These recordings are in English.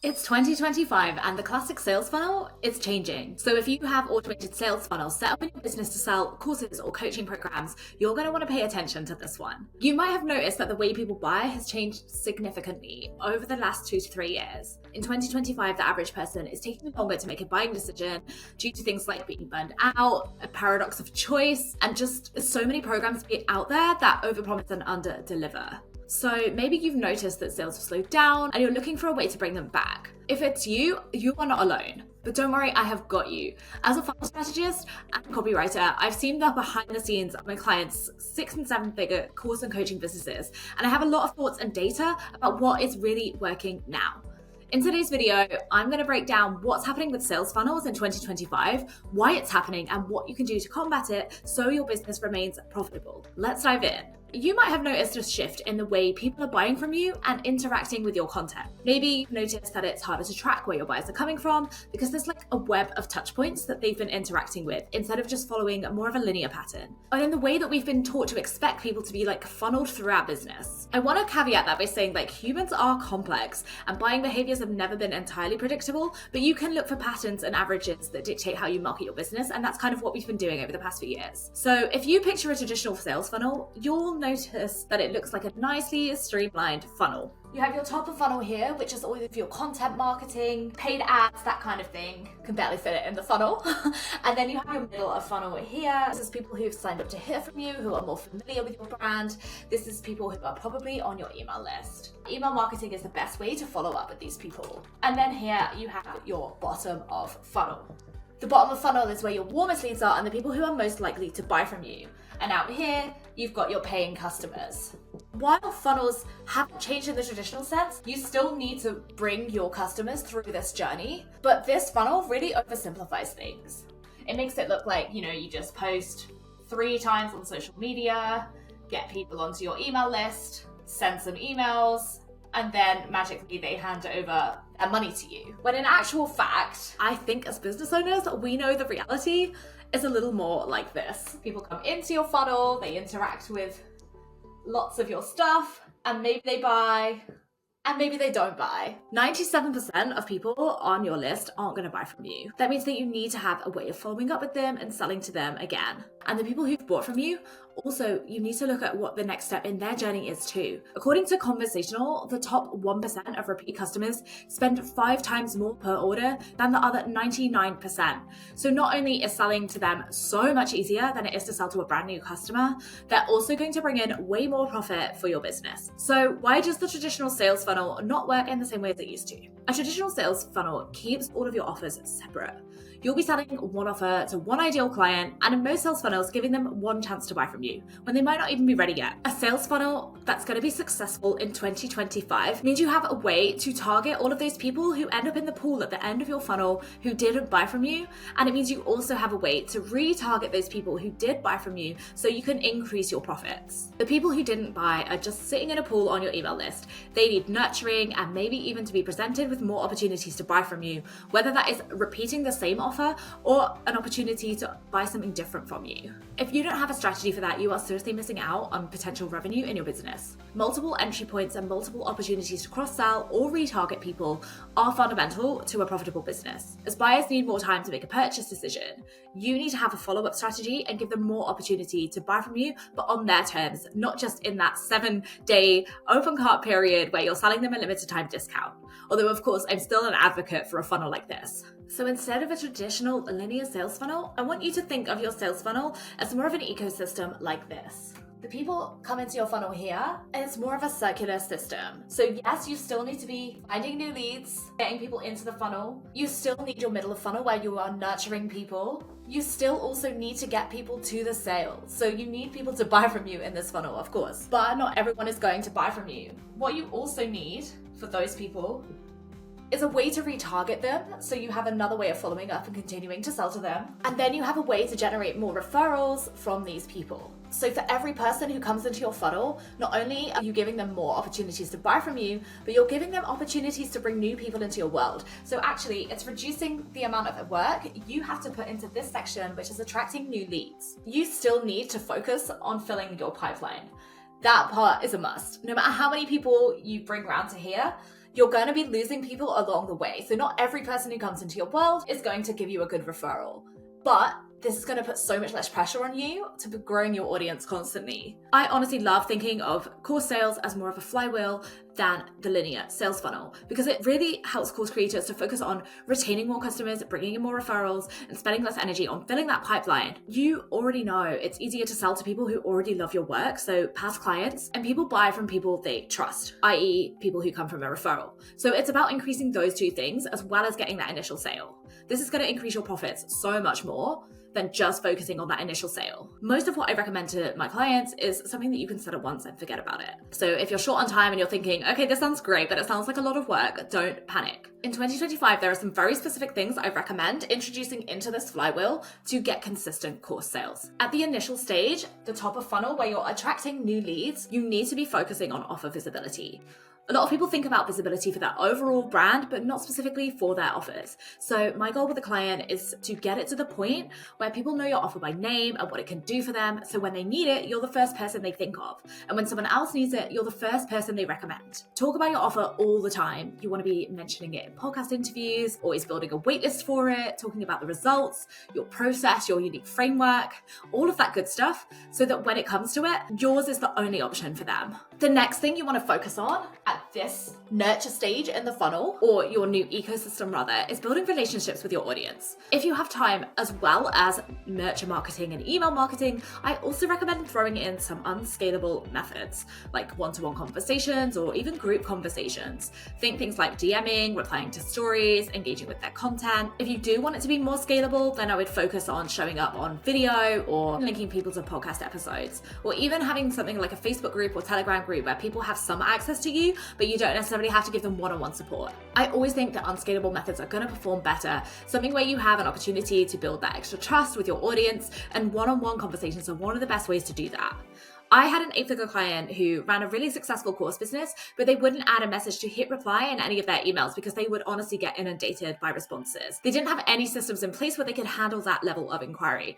It's 2025 and the classic sales funnel is changing. So if you have automated sales funnels set up in your business to sell courses or coaching programs, you're going to want to pay attention to this one. You might have noticed that the way people buy has changed significantly over the last 2 to 3 years. In 2025, the average person is taking longer to make a buying decision due to things like being burned out, a paradox of choice, and just so many programs being out there that overpromise and underdeliver. So maybe you've noticed that sales have slowed down and you're looking for a way to bring them back. If it's you, you are not alone. But don't worry, I have got you. As a funnel strategist and copywriter, I've seen the behind the scenes of my clients' 6 and 7 figure course and coaching businesses, and I have a lot of thoughts and data about what is really working now. In today's video, I'm going to break down what's happening with sales funnels in 2025, why it's happening, and what you can do to combat it so your business remains profitable. Let's dive in. You might have noticed a shift in the way people are buying from you and interacting with your content. Maybe you've noticed that it's harder to track where your buyers are coming from because there's like a web of touch points that they've been interacting with instead of just following more of a linear pattern. And in the way that we've been taught to expect people to be like funneled through our business. I want to caveat that by saying like humans are complex and buying behaviors have never been entirely predictable, but you can look for patterns and averages that dictate how you market your business, and that's kind of what we've been doing over the past few years. So if you picture a traditional sales funnel, you'll notice that it looks like a nicely streamlined funnel. You have your top of funnel here, which is all of your content marketing, paid ads, that kind of thing. You can barely fit it in the funnel. And then you have your middle of funnel here. This is people who've signed up to hear from you, who are more familiar with your brand. This is people who are probably on your email list. Email marketing is the best way to follow up with these people. And then here you have your bottom of funnel. The bottom of funnel is where your warmest leads are and the people who are most likely to buy from you. And out here, you've got your paying customers. While funnels haven't changed in the traditional sense, you still need to bring your customers through this journey. But this funnel really oversimplifies things. It makes it look like, you just post 3 times on social media, get people onto your email list, send some emails, and then magically they hand over their money to you. When in actual fact, I think as business owners, we know the reality is a little more like this. People come into your funnel, they interact with lots of your stuff, and maybe they buy, and maybe they don't buy. 97% of people on your list aren't going to buy from you. That means that you need to have a way of following up with them and selling to them again. And the people who've bought from you, also, you need to look at what the next step in their journey is too. According to Conversational, the top 1% of repeat customers spend 5 times more per order than the other 99%. So not only is selling to them so much easier than it is to sell to a brand new customer, they're also going to bring in way more profit for your business. So why does the traditional sales funnel not work in the same way as it used to? A traditional sales funnel keeps all of your offers separate. You'll be selling one offer to one ideal client, and in most sales funnels, giving them one chance to buy from you when they might not even be ready yet. A sales funnel that's going to be successful in 2025 means you have a way to target all of those people who end up in the pool at the end of your funnel who didn't buy from you, and it means you also have a way to retarget those people who did buy from you so you can increase your profits. The people who didn't buy are just sitting in a pool on your email list. They need nurturing and maybe even to be presented with more opportunities to buy from you, whether that is repeating the same offer or an opportunity to buy something different from you. If you don't have a strategy for that, you are seriously missing out on potential revenue in your business. Multiple entry points and multiple opportunities to cross-sell or retarget people are fundamental to a profitable business. As buyers need more time to make a purchase decision, you need to have a follow-up strategy and give them more opportunity to buy from you, but on their terms, not just in that 7-day open cart period where you're selling them a limited time discount. Although, of course, I'm still an advocate for a funnel like this. So instead of a traditional linear sales funnel, I want you to think of your sales funnel as more of an ecosystem like this. The people come into your funnel here, and it's more of a circular system. So yes, you still need to be finding new leads, getting people into the funnel. You still need your middle of funnel where you are nurturing people. You still also need to get people to the sale. So you need people to buy from you in this funnel, of course. But not everyone is going to buy from you. What you also need for those people is a way to retarget them, so you have another way of following up and continuing to sell to them. And then you have a way to generate more referrals from these people. So for every person who comes into your funnel, not only are you giving them more opportunities to buy from you, but you're giving them opportunities to bring new people into your world. So actually, it's reducing the amount of work you have to put into this section, which is attracting new leads. You still need to focus on filling your pipeline. That part is a must. No matter how many people you bring around to here, you're going to be losing people along the way. So not every person who comes into your world is going to give you a good referral, but this is going to put so much less pressure on you to be growing your audience constantly. I honestly love thinking of course sales as more of a flywheel than the linear sales funnel, because it really helps course creators to focus on retaining more customers, bringing in more referrals, and spending less energy on filling that pipeline. You already know it's easier to sell to people who already love your work, so past clients, and people buy from people they trust, i.e. people who come from a referral. So it's about increasing those two things as well as getting that initial sale. This is going to increase your profits so much more than just focusing on that initial sale. Most of what I recommend to my clients is something that you can set up once and forget about it. So if you're short on time and you're thinking, okay, this sounds great, but it sounds like a lot of work, don't panic. In 2025, there are some very specific things I recommend introducing into this flywheel to get consistent course sales. At the initial stage, the top of funnel where you're attracting new leads, you need to be focusing on offer visibility. A lot of people think about visibility for their overall brand, but not specifically for their offers. So my goal with a client is to get it to the point where people know your offer by name and what it can do for them. So when they need it, you're the first person they think of. And when someone else needs it, you're the first person they recommend. Talk about your offer all the time. You want to be mentioning it in podcast interviews, always building a waitlist for it, talking about the results, your process, your unique framework, all of that good stuff, so that when it comes to it, yours is the only option for them. The next thing you want to focus on at this nurture stage in the funnel, or your new ecosystem rather, is building relationships with your audience. If you have time, as well as nurture marketing and email marketing, I also recommend throwing in some unscalable methods like one-to-one conversations or even group conversations. Think things like DMing, replying to stories, engaging with their content. If you do want it to be more scalable, then I would focus on showing up on video or linking people to podcast episodes, or even having something like a Facebook group or Telegram group where people have some access to you, but you don't necessarily have to give them one-on-one support. I always think that unscalable methods are going to perform better. Something where you have an opportunity to build that extra trust with your audience, and one-on-one conversations are one of the best ways to do that. I had an 8-figure client who ran a really successful course business, but they wouldn't add a message to hit reply in any of their emails because they would honestly get inundated by responses. They didn't have any systems in place where they could handle that level of inquiry.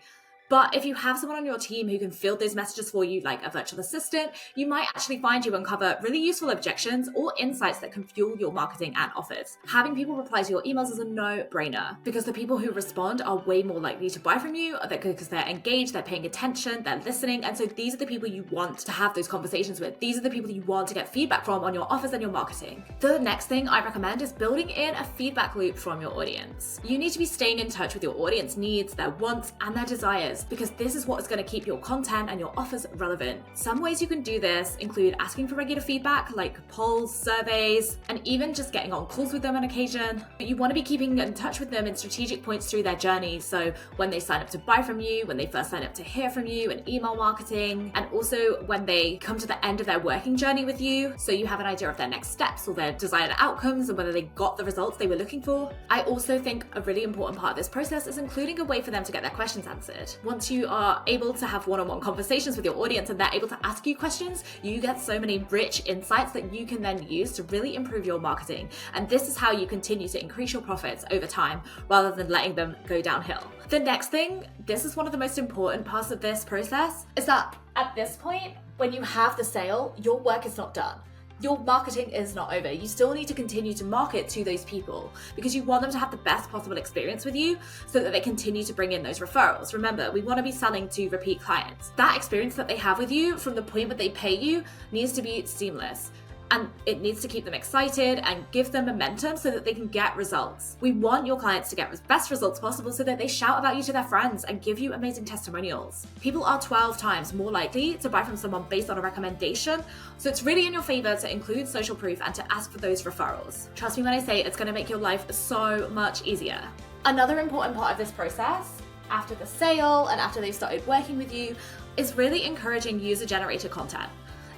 But if you have someone on your team who can field those messages for you, like a virtual assistant, you might actually find you uncover really useful objections or insights that can fuel your marketing and offers. Having people reply to your emails is a no-brainer, because the people who respond are way more likely to buy from you because they're engaged, they're paying attention, they're listening. And so these are the people you want to have those conversations with. These are the people you want to get feedback from on your offers and your marketing. The next thing I recommend is building in a feedback loop from your audience. You need to be staying in touch with your audience needs, their wants, and their desires, because this is what is going to keep your content and your offers relevant. Some ways you can do this include asking for regular feedback, like polls, surveys, and even just getting on calls with them on occasion. But you want to be keeping in touch with them in strategic points through their journey. So when they sign up to buy from you, when they first sign up to hear from you, and email marketing, and also when they come to the end of their working journey with you, so you have an idea of their next steps or their desired outcomes and whether they got the results they were looking for. I also think a really important part of this process is including a way for them to get their questions answered. Once you are able to have one-on-one conversations with your audience and they're able to ask you questions, you get so many rich insights that you can then use to really improve your marketing. And this is how you continue to increase your profits over time rather than letting them go downhill. The next thing, this is one of the most important parts of this process, is that at this point, when you have the sale, your work is not done. Your marketing is not over. You still need to continue to market to those people because you want them to have the best possible experience with you so that they continue to bring in those referrals. Remember, we want to be selling to repeat clients. That experience that they have with you from the point where they pay you needs to be seamless. And it needs to keep them excited and give them momentum so that they can get results. We want your clients to get the best results possible so that they shout about you to their friends and give you amazing testimonials. People are 12 times more likely to buy from someone based on a recommendation, so it's really in your favor to include social proof and to ask for those referrals. Trust me when I say it's going to make your life so much easier. Another important part of this process, after the sale and after they've started working with you, is really encouraging user-generated content.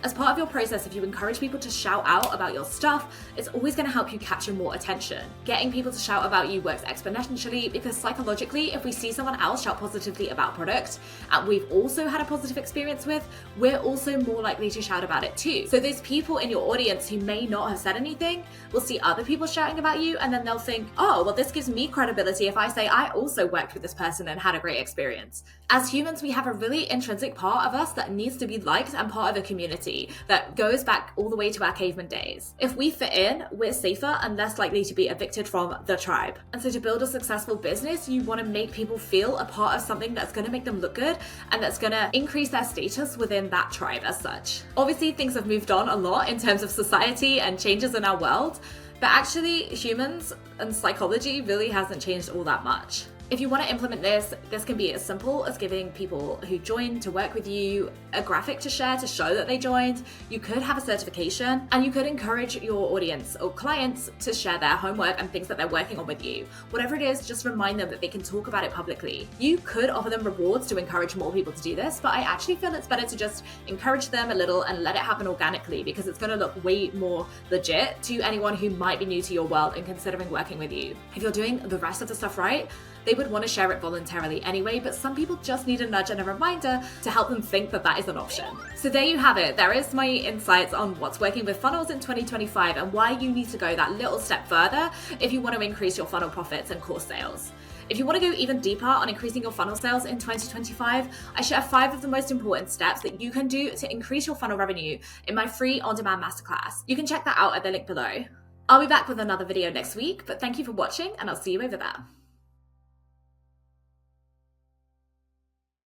As part of your process, if you encourage people to shout out about your stuff, it's always going to help you capture more attention. Getting people to shout about you works exponentially because psychologically, if we see someone else shout positively about a product and we've also had a positive experience with, we're also more likely to shout about it too. So those people in your audience who may not have said anything will see other people shouting about you, and then they'll think, oh, well, this gives me credibility if I say I also worked with this person and had a great experience. As humans, we have a really intrinsic part of us that needs to be liked and part of a community. mentality that goes back all the way to our caveman days. If we fit in, we're safer and less likely to be evicted from the tribe. And so to build a successful business, you want to make people feel a part of something that's going to make them look good and that's going to increase their status within that tribe as such. Obviously, things have moved on a lot in terms of society and changes in our world, but actually humans and psychology really hasn't changed all that much. If you want to implement this can be as simple as giving people who join to work with you a graphic to share to show that they joined. You could have a certification, and you could encourage your audience or clients to share their homework and things that they're working on with you. Whatever it is, just remind them that they can talk about it publicly. You could offer them rewards to encourage more people to do this, but I actually feel it's better to just encourage them a little and let it happen organically, because it's going to look way more legit to anyone who might be new to your world and considering working with you. If you're doing the rest of the stuff right, they would want to share it voluntarily anyway, but some people just need a nudge and a reminder to help them think that that is an option. So there you have it. There is my insights on what's working with funnels in 2025 and why you need to go that little step further if you want to increase your funnel profits and course sales. If you want to go even deeper on increasing your funnel sales in 2025, I share 5 of the most important steps that you can do to increase your funnel revenue in my free on-demand masterclass. You can check that out at the link below. I'll be back with another video next week, but thank you for watching and I'll see you over there.